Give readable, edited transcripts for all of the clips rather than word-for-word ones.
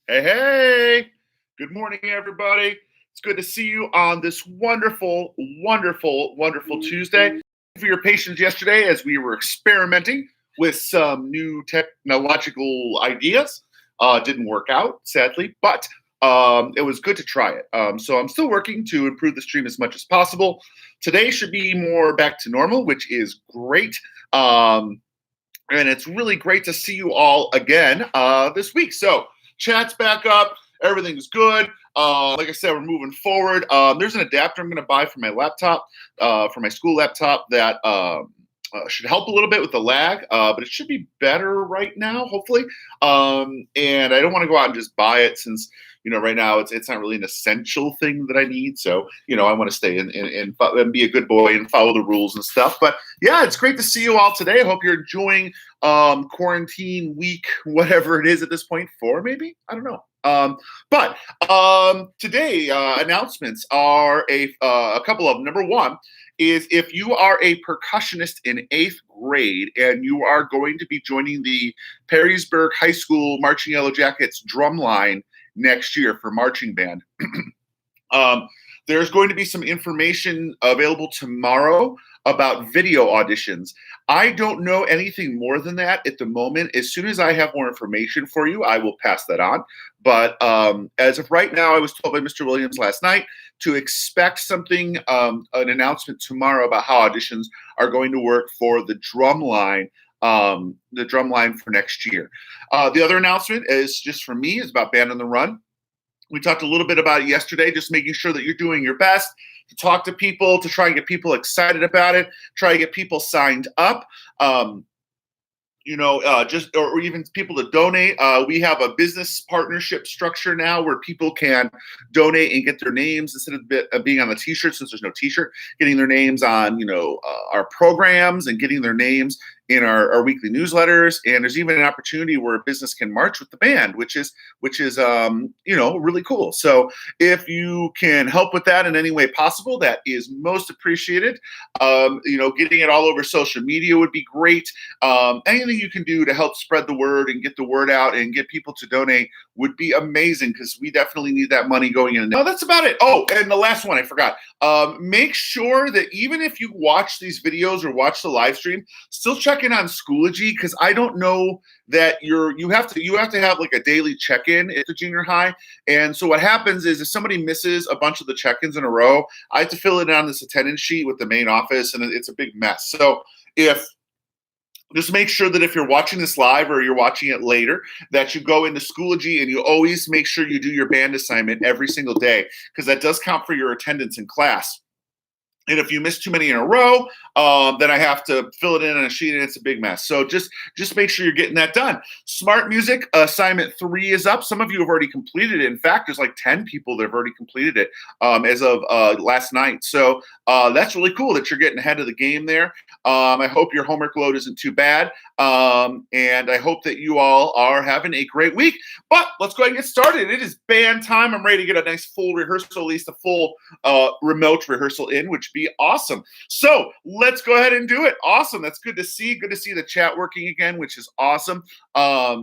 Hey, hey, good morning, everybody. It's good to see you on this wonderful, wonderful, wonderful Tuesday. Thank you for your patience yesterday as we were experimenting with some new technological ideas. Didn't work out, sadly, but it was good to try it. So I'm still working to improve the stream as much as possible. Today should be more back to normal, which is great. And it's really great to see you all again this week. So chat's back up. Everything's good. Like I said, we're moving forward. There's an adapter I'm going to buy for my laptop, for my school laptop that should help a little bit with the lag, but it should be better right now, hopefully. And I don't want to go out and just buy it since, right now it's not really an essential thing that I need. So, I want to stay and be a good boy and follow the rules and stuff. But yeah, it's great to see you all today. I hope you're enjoying quarantine week, whatever it is at this point, 4 maybe? I don't know. But today announcements are a couple of them. Number one is if you are a percussionist in 8th grade and you are going to be joining the Perrysburg High School Marching Yellow Jackets drum line next year for marching band. There's going to be some information available tomorrow about video auditions. I don't know anything more than that at the moment. As soon as I have more information for you, I will pass that on. But as of right now, I was told by Mr. Williams last night to expect something, an announcement tomorrow about how auditions are going to work for the drum line for next year. The other announcement is just for me, is about Band on the Run. We talked a little bit about it yesterday, just making sure that you're doing your best to talk to people, to try and get people excited about it, try to get people signed up. just or even people to donate. We have a business partnership structure now where people can donate and get their names instead of being on the T-shirt. Since there's no T-shirt, getting their names on our programs and getting their names in our weekly newsletters. And there's even an opportunity where a business can march with the band, which is really cool. So if you can help with that in any way possible, that is most appreciated. Getting it all over social media would be great. Anything you can do to help spread the word and get the word out and get people to donate would be amazing, because we definitely need that money going in. Oh, that's about it. Oh, and the last one I forgot. Make sure that even if you watch these videos or watch the live stream, still check in on Schoology, because I don't know that you have to have like a daily check-in at the junior high. And so what happens is if somebody misses a bunch of the check-ins in a row, I have to fill it on this attendance sheet with the main office, and it's a big mess. So just make sure that if you're watching this live or you're watching it later, that you go into Schoology and you always make sure you do your band assignment every single day, because that does count for your attendance in class. And if you miss too many in a row, then I have to fill it in on a sheet, and it's a big mess. So just make sure you're getting that done. Smart Music assignment 3 is up. Some of you have already completed it. In fact, there's like 10 people that have already completed it as of last night. So that's really cool that you're getting ahead of the game there. I hope your homework load isn't too bad. And I hope that you all are having a great week. But let's go ahead and get started. It is band time. I'm ready to get a nice full rehearsal, at least a full remote rehearsal in, which be awesome. So let's go ahead and do it. Awesome. That's good to see. Good to see the chat working again, which is awesome. I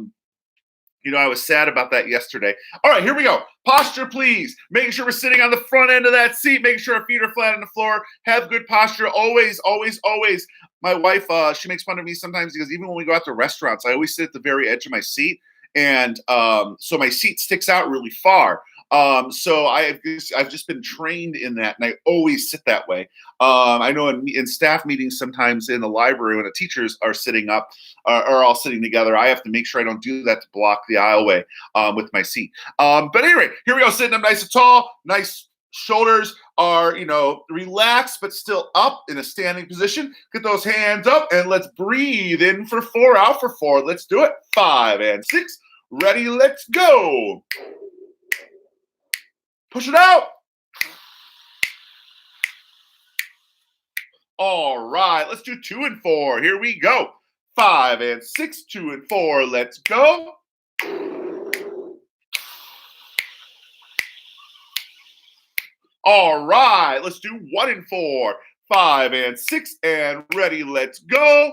was sad about that yesterday. All right, here we go. Posture, please. Making sure we're sitting on the front end of that seat. Making sure our feet are flat on the floor. Have good posture. Always, always, always. My wife, she makes fun of me sometimes because even when we go out to restaurants, I always sit at the very edge of my seat. And so my seat sticks out really far. So I've just been trained in that, and I always sit that way. I know in staff meetings, sometimes in the library, when the teachers are sitting up, are all sitting together, I have to make sure I don't do that to block the aisleway with my seat. But anyway, here we go, sitting up nice and tall, nice shoulders are, relaxed, but still up in a standing position. Get those hands up, and let's breathe in for 4, out for 4. Let's do it. 5 and 6. Ready, let's go. Push it out. All right, let's do 2 and 4. Here we go. 5 and 6, 2 and 4. Let's go. All right, let's do 1 and 4. 5 and 6, and ready, let's go.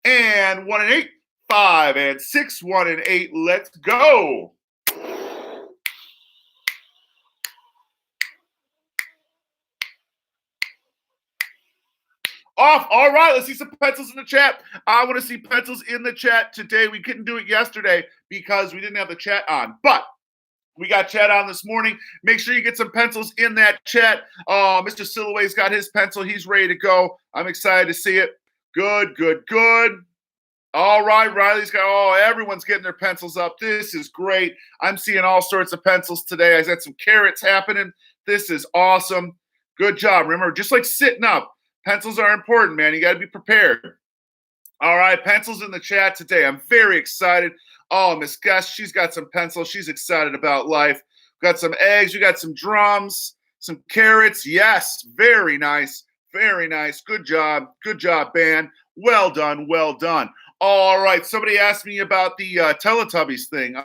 And 1 and 8. 5 and 6, 1 and 8. Let's go. Off. All right, let's see some pencils in the chat. I want to see pencils in the chat today. We couldn't do it yesterday because we didn't have the chat on, but we got chat on this morning. Make sure you get some pencils in that chat. Mr. Silloway's got his pencil. He's ready to go. I'm excited to see it. Good, good, good. All right, Riley's got, everyone's getting their pencils up. This is great. I'm seeing all sorts of pencils today. I got some carrots happening. This is awesome. Good job. Remember, just like sitting up, pencils are important, man. You got to be prepared. All right, pencils in the chat today. I'm very excited. Oh, Miss Gus, she's got some pencils. She's excited about life. Got some eggs. You got some drums, some carrots. Yes, very nice. Very nice. Good job. Good job, band. Well done. Well done. All right, somebody asked me about the Teletubbies thing.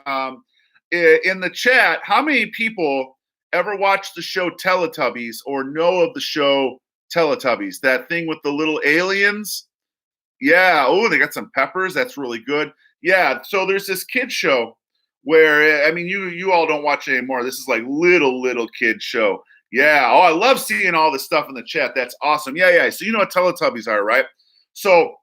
In the chat, how many people ever watched the show Teletubbies or know of the show Teletubbies? That thing with the little aliens? Yeah. Oh, they got some peppers. That's really good. Yeah. So there's this kid show where, I mean, you all don't watch it anymore. This is like little kid show. Yeah. Oh, I love seeing all this stuff in the chat. That's awesome. Yeah. So you know what Teletubbies are, right? So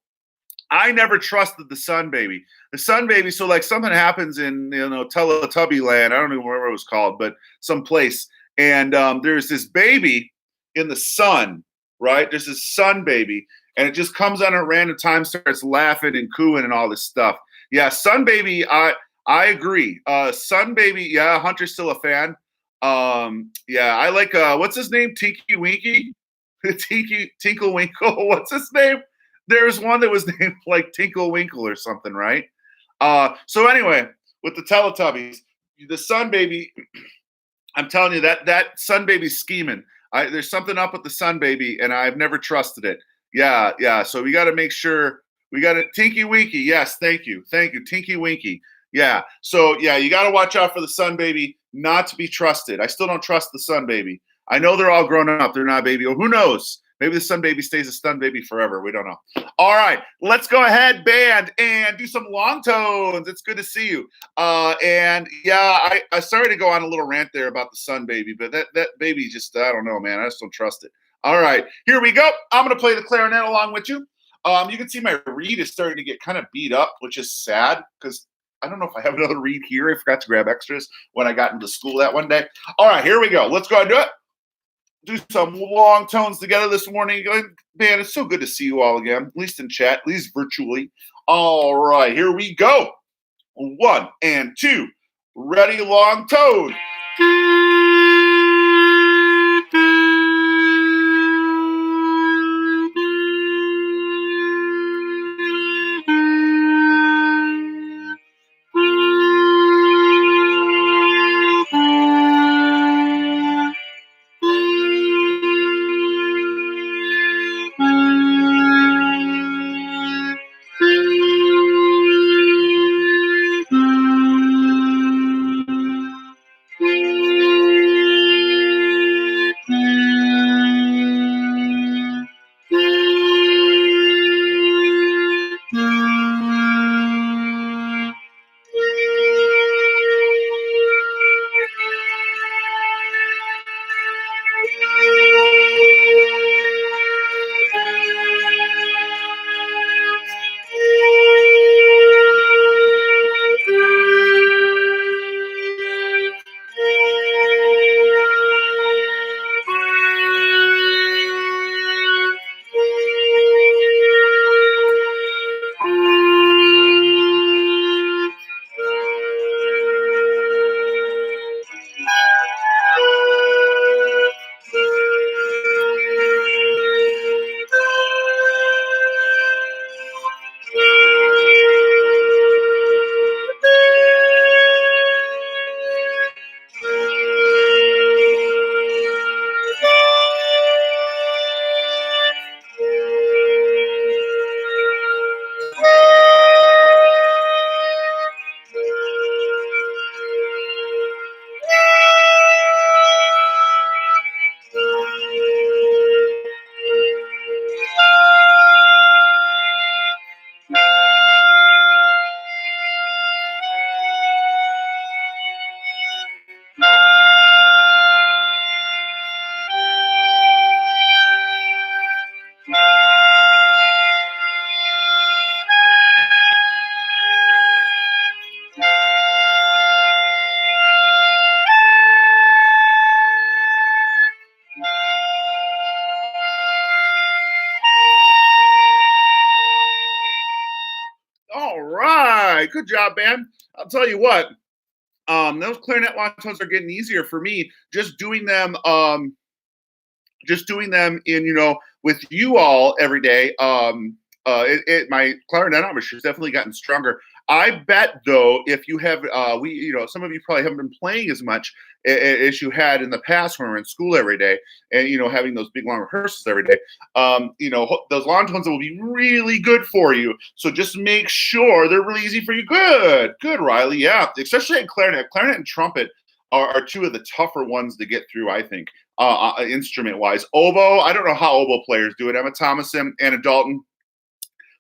I never trusted the Sun Baby. The Sun Baby, so like something happens in, Teletubby land. I don't even remember what it was called, but some place. And there's this baby in the sun, right? There's this sun baby, and it just comes on at random time, starts laughing and cooing and all this stuff. Yeah, Sun Baby, I agree. Sun Baby, yeah, Hunter's still a fan. Yeah, I like, what's his name? Tiki Winky? Tinkle Winkle. What's his name? There's one that was named like Tinkle Winkle or something, right? So anyway, with the Teletubbies, the Sun Baby, I'm telling you that Sun Baby's scheming. There's something up with the Sun Baby, and I've never trusted it. Yeah, yeah. So we got to make sure we got it. Tinky Winky. Yes, thank you, Tinky Winky. Yeah. So yeah, you got to watch out for the Sun Baby, not to be trusted. I still don't trust the Sun Baby. I know they're all grown up. They're not baby. Or who knows? Maybe the Sun Baby stays a Stun Baby forever. We don't know. All right, let's go ahead, band, and do some long tones. It's good to see you. And yeah, I started to go on a little rant there about the Sun Baby, but that baby just, I don't know, man. I just don't trust it. All right, here we go. I'm going to play the clarinet along with you. You can see my reed is starting to get kind of beat up, which is sad because I don't know if I have another reed here. I forgot to grab extras when I got into school that one day. All right, here we go. Let's go ahead and do it. Do some long tones together this morning. Man, it's so good to see you all again, at least in chat, at least virtually. All right, here we go. 1 and 2. Ready, long tone. All right, good job, man. I'll tell you what. Those clarinet long tones are getting easier for me. Just doing them in, with you all every day. My clarinet armature has definitely gotten stronger. I bet though, if you have, some of you probably haven't been playing as much as you had in the past when we were in school every day, and having those big long rehearsals every day. Those long tones will be really good for you. So just make sure they're really easy for you. Good, Riley. Yeah, especially in clarinet and trumpet are two of the tougher ones to get through, I think. Instrument-wise. Oboe, I don't know how oboe players do it. Emma Thomason, Anna Dalton,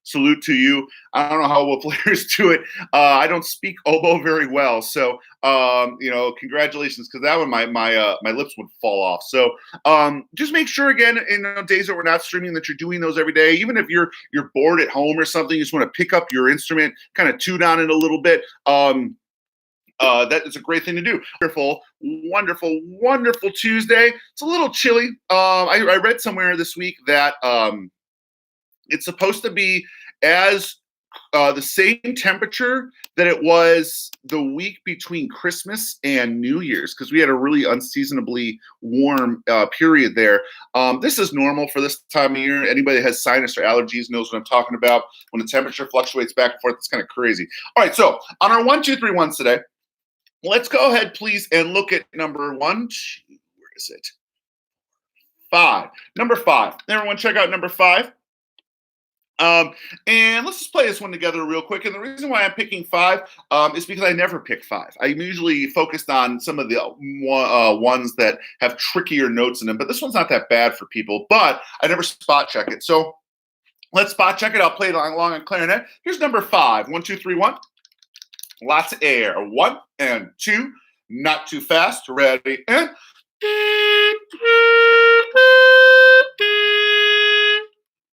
salute to you. I don't know how oboe players do it. I don't speak oboe very well, so congratulations, because that one my lips would fall off. So just make sure again in days that we're not streaming that you're doing those every day. Even if you're bored at home or something, you just want to pick up your instrument, kind of tune on it a little bit. That is a great thing to do. Wonderful Tuesday. It's a little chilly. I read somewhere this week that it's supposed to be as the same temperature that it was the week between Christmas and New Year's, because we had a really unseasonably warm period there. This is normal for this time of year. Anybody that has sinus or allergies knows what I'm talking about. When the temperature fluctuates back and forth, it's kind of crazy. All right, so on our 1, 2, 3 ones today, let's go ahead, please, and look at number 1, 2, where is it? 5. Number 5. Everyone check out number 5. And let's just play this one together real quick. And the reason why I'm picking 5 is because I never pick 5. I'm usually focused on some of the ones that have trickier notes in them. But this one's not that bad for people. But I never spot check it. So let's spot check it. I'll play it along on clarinet. Here's number 5. 1, 2, 3, 1. Lots of air. 1 and 2. Not too fast. Ready and.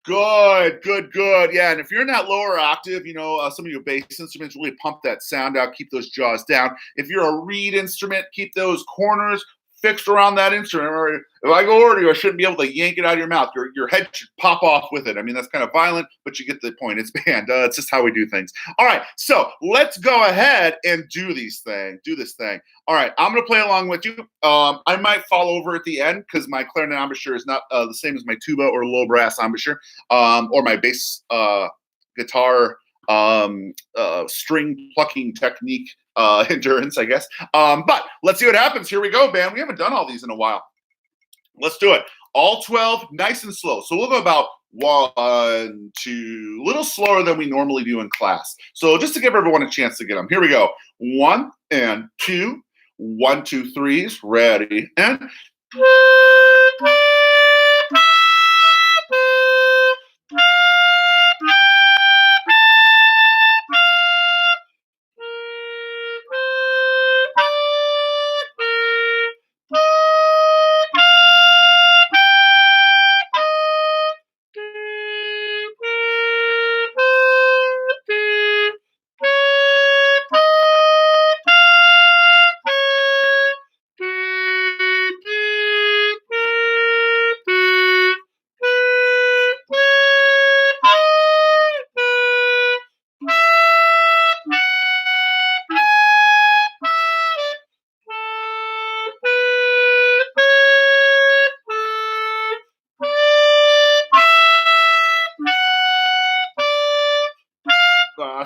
Good, good, good. Yeah, and if you're in that lower octave, some of your bass instruments really pump that sound out, keep those jaws down. If you're a reed instrument, keep those corners fixed around that instrument. Or if I go over to you, I shouldn't be able to yank it out of your mouth. Your head should pop off with it. I mean, that's kind of violent, but you get the point. It's band. It's just how we do things. All right, so let's go ahead and do this thing. All right, I'm going to play along with you. I might fall over at the end because my clarinet embouchure is not the same as my tuba or low brass embouchure, or my bass guitar string plucking technique endurance, I guess. But let's see what happens. Here we go, man. We haven't done all these in a while. Let's do it. All 12, nice and slow. So we'll go about 1, 2, a little slower than we normally do in class. So just to give everyone a chance to get them. Here we go. 1 and 2. 1, 2, 3s. Ready and.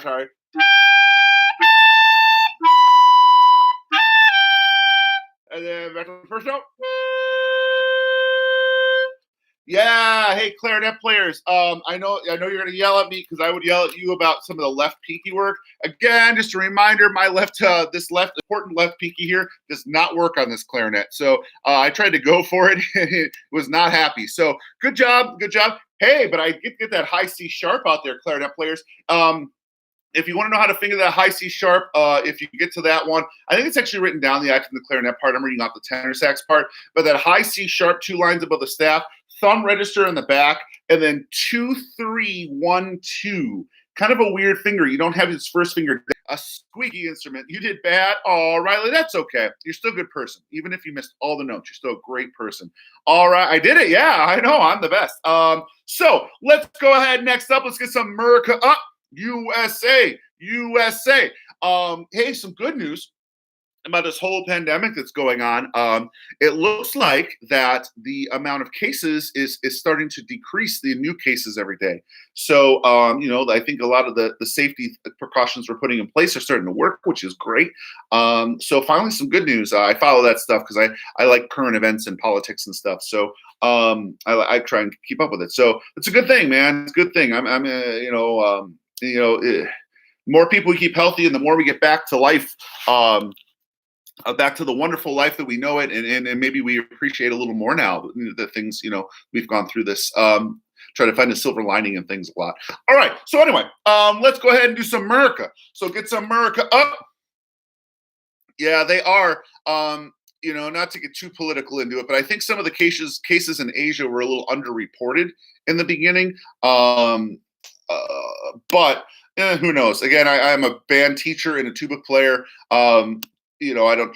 Sorry. And then back to the first note. Yeah, hey clarinet players. I know you're gonna yell at me because I would yell at you about some of the left peaky work. Again, just a reminder, my this important left peaky here does not work on this clarinet. So I tried to go for it and it was not happy. So good job. Hey, but I get that high C sharp out there, clarinet players. If you want to know how to finger that high C sharp, if you get to that one, I think it's actually written down the act in the clarinet part. I'm reading off the tenor sax part, but that high C sharp, 2 lines above the staff, thumb register in the back, and then 2, 3, 1, 2. Kind of a weird finger. You don't have his first finger. A squeaky instrument. You did bad. Oh, Riley, that's okay. You're still a good person. Even if you missed all the notes, you're still a great person. All right, I did it. Yeah, I know. I'm the best. So let's go ahead. Next up, let's get some America up. USA. Hey, some good news about this whole pandemic that's going on. It looks like that the amount of cases is starting to decrease, the new cases every day. So, I think a lot of the safety precautions we're putting in place are starting to work, which is great. So finally, some good news. I follow that stuff because I like current events and politics and stuff. So I try and keep up with it. So it's a good thing, man. It's a good thing. More people we keep healthy and the more we get back to life, back to the wonderful life that we know it, and maybe we appreciate a little more now the things we've gone through this. Try to find a silver lining in things a lot. All right, so anyway, let's go ahead and do some America. So get some America up. Yeah, they are. Not to get too political into it, but I think some of the cases in Asia were a little underreported in the beginning. But who knows? Again, I'm a band teacher and a tuba player. I don't,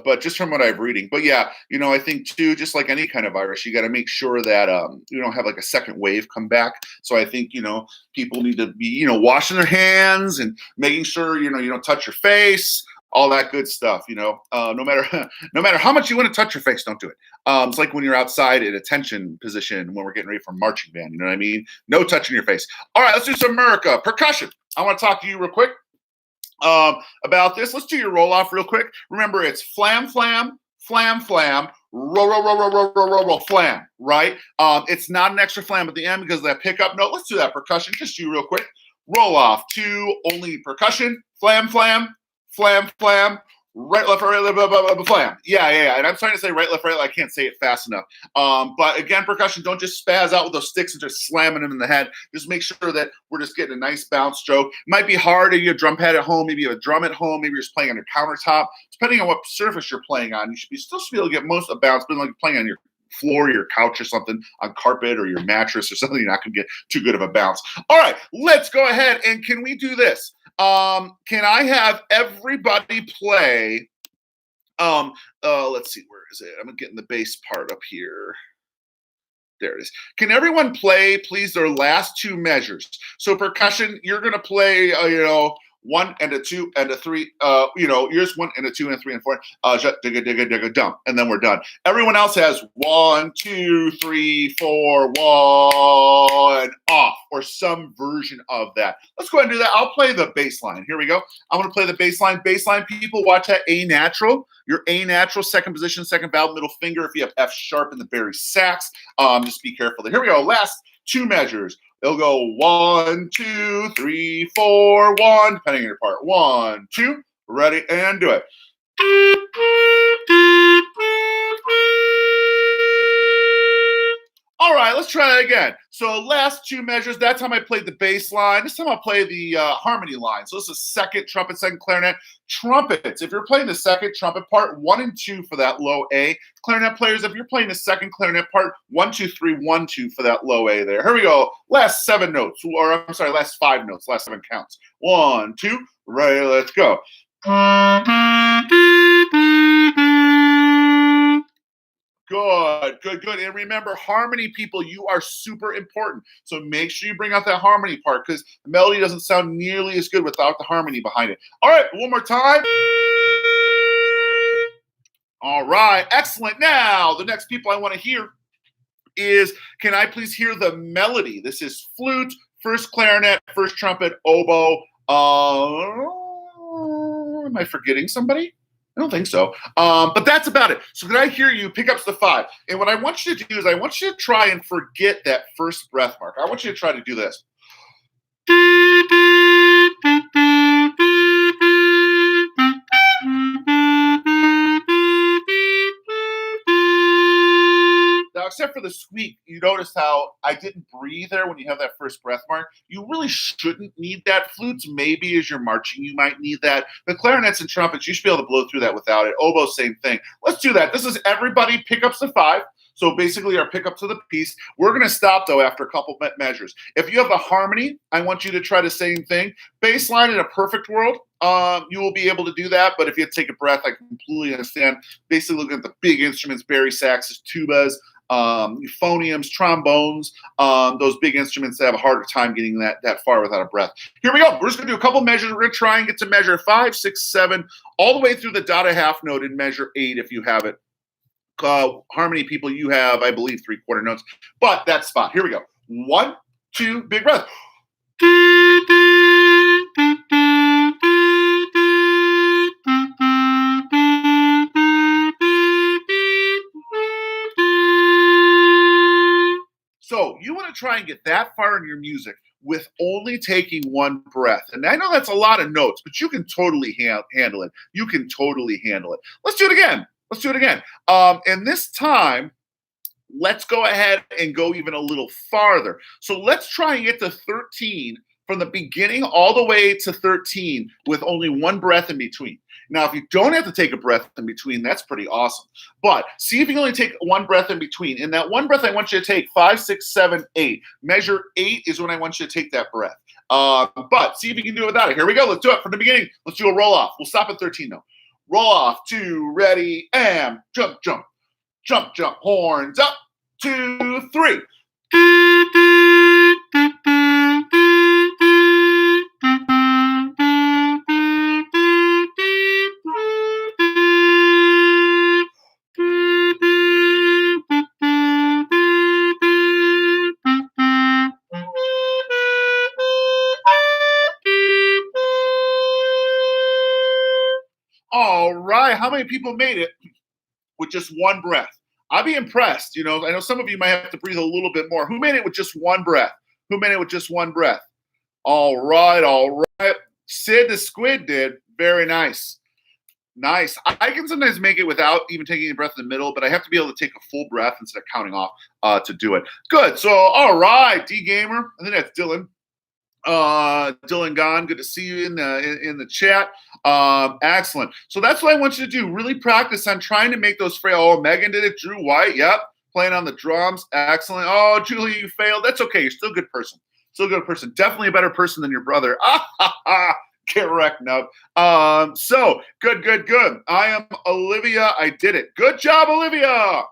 but just from what I'm reading. But yeah, I think too, just like any kind of virus, you got to make sure that you don't have like a second wave come back. So I think, people need to be, washing their hands and making sure, you don't touch your face, all that good stuff, no matter, no matter how much you want to touch your face, don't do it. It's like when you're outside in attention position when we're getting ready for marching band, you know what I mean? No touching your face. All right, let's do some America percussion. I want to talk to you real quick about this. Let's do your roll off real quick. Remember, it's flam, flam, flam, flam, roll, roll, roll, roll, roll, roll, roll, roll, flam, right? It's not an extra flam at the end because of that pickup note. Let's do that percussion. Just do real quick. Roll off to only percussion. Flam, flam, flam, flam. Right, left, right, left, flam. Yeah. And I'm trying to say right, left, right. I can't say it fast enough. But again, percussion, don't just spaz out with those sticks and just slamming them in the head. Just make sure that we're just getting a nice bounce stroke. It might be hard if you have a drum pad at home. Maybe you have a drum at home. Maybe you're just playing on your countertop. Depending on what surface you're playing on, you should still be able to get most of the bounce, but like playing on your floor, your couch or something, on carpet or your mattress or something, you're not going to get too good of a bounce. All right, let's go ahead and can we do this? Can I have everybody play? Let's see, where is it? I'm getting the bass part up here. There it is. Can everyone play, please, their last two measures? So percussion, you're going to play, 1 and a 2 and a 3, yours 1 and a 2 and a 3 and 4, digga, digga, digga, dump, and then we're done. Everyone else has 1, 2, 3, 4, 1, off, or some version of that. Let's go ahead and do that. I'll play the bass line. Here we go. I'm going to play the bass line. Bass line, people, watch that A natural. Your A natural, second position, second valve, middle finger. If you have F sharp in the bari sax, just be careful. Here we go. Last two measures. They'll go 1, 2, 3, 4, 1, depending on your part. 1, 2, ready, and do it. All right, let's try that again. So last two measures, that time I played the bass line. This time I'll play the harmony line. So this is second trumpet, second clarinet. Trumpets, if you're playing the second trumpet part, 1 and 2 for that low A. Clarinet players, if you're playing the second clarinet part, 1, 2, 3, 1, 2 for that low A there. Here we go. Last 7 notes, or I'm sorry, last 5 notes, last 7 counts. 1, 2, ready, let's go. Good. And remember, harmony, people, you are super important. So make sure you bring out that harmony part because the melody doesn't sound nearly as good without the harmony behind it. All right, one more time. All right, excellent. Now, the next people I want to hear is, can I please hear the melody? This is flute, first clarinet, first trumpet, oboe. Am I forgetting somebody? I don't think so. But that's about it. So can I hear you pick up the 5? And what I want you to do is I want you to try and forget that first breath mark. I want you to try to do this. Now, except for the squeak, you notice how I didn't breathe there when you have that first breath mark. You really shouldn't need that. Flutes, maybe as you're marching, you might need that. The clarinets and trumpets, you should be able to blow through that without it. Oboe, same thing. Let's do that. This is everybody pickups to 5. So basically our pickup to the piece. We're going to stop, though, after a couple measures. If you have a harmony, I want you to try the same thing. Bass line in a perfect world, you will be able to do that. But if you have to take a breath, I completely understand. Basically looking at the big instruments, bari saxes, tubas, euphoniums, trombones, those big instruments that have a harder time getting that far without a breath. Here we go. We're just going to do a couple measures. We're going to try and get to measure 5, 6, 7, all the way through the dotted half note in measure 8 if you have it. Harmony people, you have, I believe, 3/4 notes. But that spot. Here we go. 1, 2, big breath. So you want to try and get that far in your music with only taking one breath. And I know that's a lot of notes, but you can totally handle it. You can totally handle it. Let's do it again. And this time, let's go ahead and go even a little farther. So let's try and get to 13 from the beginning all the way to 13 with only one breath in between. Now, if you don't have to take a breath in between, that's pretty awesome. But see if you can only take one breath in between. In that one breath, I want you to take 5, 6, 7, 8. Measure 8 is when I want you to take that breath. But see if you can do it without it. Here we go. Let's do it from the beginning. Let's do a roll off. We'll stop at 13 though. Roll off, 2, ready, and jump, jump, jump, jump, horns up, 2, 3. All right, how many people made it with just one breath? I'd be impressed. I know some of you might have to breathe a little bit more. Who made it with just one breath? Who made it with just one breath? All right, all right. Sid the Squid did. Very nice. Nice. I can sometimes make it without even taking a breath in the middle, but I have to be able to take a full breath instead of counting off to do it. Good. So, all right, D Gamer. I think that's Dylan. Dylan Gone, good to see you in the chat. Excellent. So that's what I want you to do. Really practice on trying to make those frail. Oh, Megan did it. Drew White, yep, playing on the drums. Excellent. Oh, Julie, you failed. That's okay. You're still a good person. Still a good person. Definitely a better person than your brother. Get wrecked, no. So good. I am Olivia. I did it. Good job, Olivia.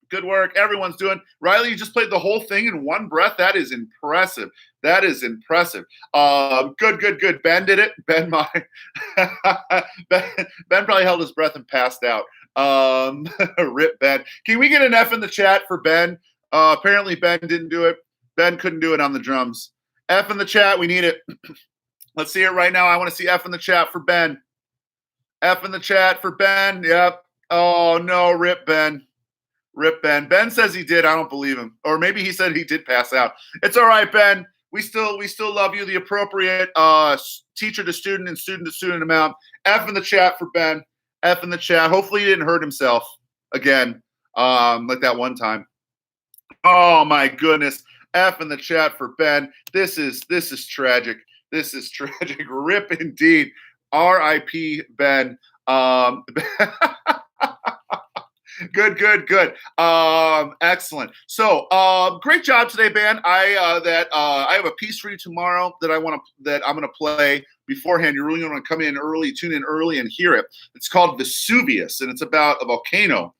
Good work. Everyone's doing. Riley, you just played the whole thing in one breath. That is impressive. That is impressive. Good. Ben did it. Ben probably held his breath and passed out. Rip Ben. Can we get an F in the chat for Ben? Apparently Ben didn't do it. Ben couldn't do it on the drums. F in the chat. We need it. Let's see it right now. I want to see F in the chat for Ben. F in the chat for Ben. Yep. Oh no, rip Ben. Rip Ben. Ben says he did. I don't believe him. Or maybe he said he did pass out. It's all right, Ben. We still love you. The appropriate teacher to student and student to student amount. F in the chat for Ben. F in the chat. Hopefully he didn't hurt himself again, like that one time. Oh my goodness. F in the chat for Ben. This is tragic. This is tragic. Rip indeed. R.I.P. Ben. Good. Excellent. So, great job today, Ben. I have a piece for you tomorrow that I'm gonna play beforehand. You're really gonna come in early, tune in early, and hear it. It's called Vesuvius, and it's about a volcano.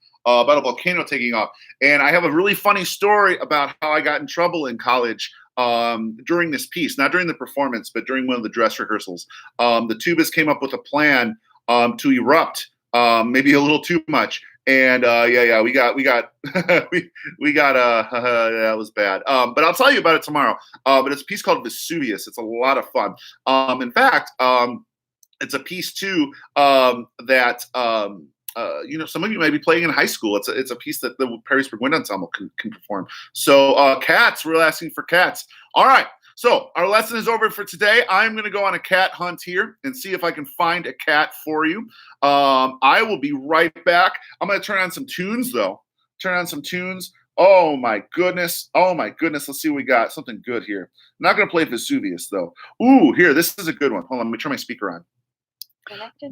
Taking off. And I have a really funny story about how I got in trouble in college during this piece, not during the performance, but during one of the dress rehearsals. The tubas came up with a plan to erupt, maybe a little too much. And we got that was bad. But I'll tell you about it tomorrow. But it's a piece called Vesuvius. It's a lot of fun. In fact, it's a piece too that some of you may be playing in high school. It's a piece that the Perrysburg Wind Ensemble can perform. So cats, we're asking for cats. All right. So our lesson is over for today. I'm going to go on a cat hunt here and see if I can find a cat for you. I will be right back. I'm going to turn on some tunes, though. Oh, my goodness. Let's see what we got. Something good here. I'm not going to play Vesuvius, though. Ooh, here. This is a good one. Hold on. Let me turn my speaker on.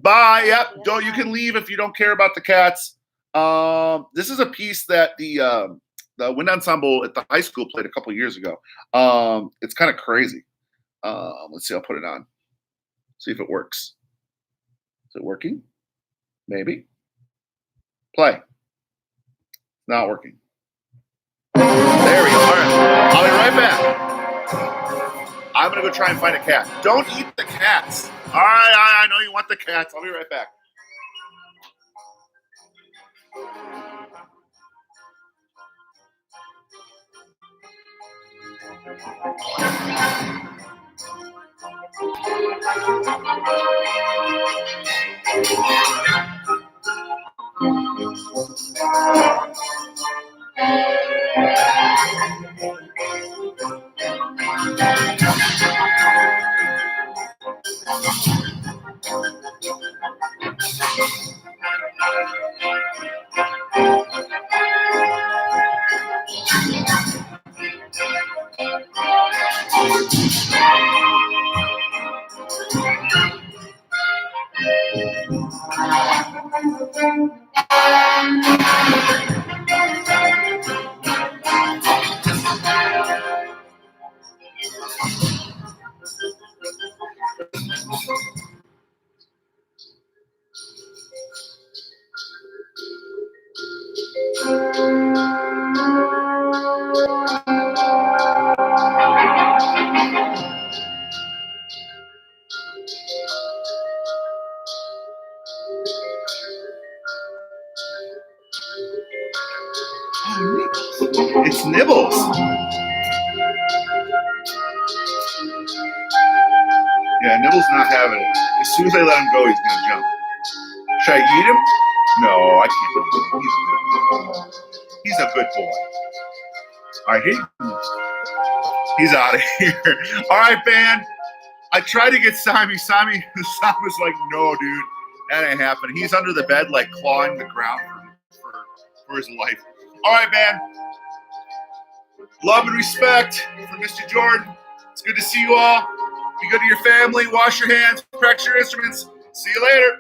Bye. Yep. You can leave if you don't care about the cats. This is a piece that the wind ensemble at the high school played a couple years ago. It's kind of crazy. Let's see. I'll put it on. See if it works. Is it working? Maybe. Play. Not working. There we go. All right. I'll be right back. I'm going to go try and find a cat. Don't eat the cats. All right. I know you want the cats. I'll be right back. It's Nibbles. Yeah, Nibbles not having it. As soon as I let him go, he's gonna jump. Should I eat him? No, I can't eat him. He's a good boy. All right, he's out of here. All right, man. I tried to get Simon. Simon was like, no, dude, that ain't happening. He's under the bed, like clawing the ground for his life. All right, man. Love and respect for Mr. Jordan. It's good to see you all. Be good to your family. Wash your hands. Practice your instruments. See you later.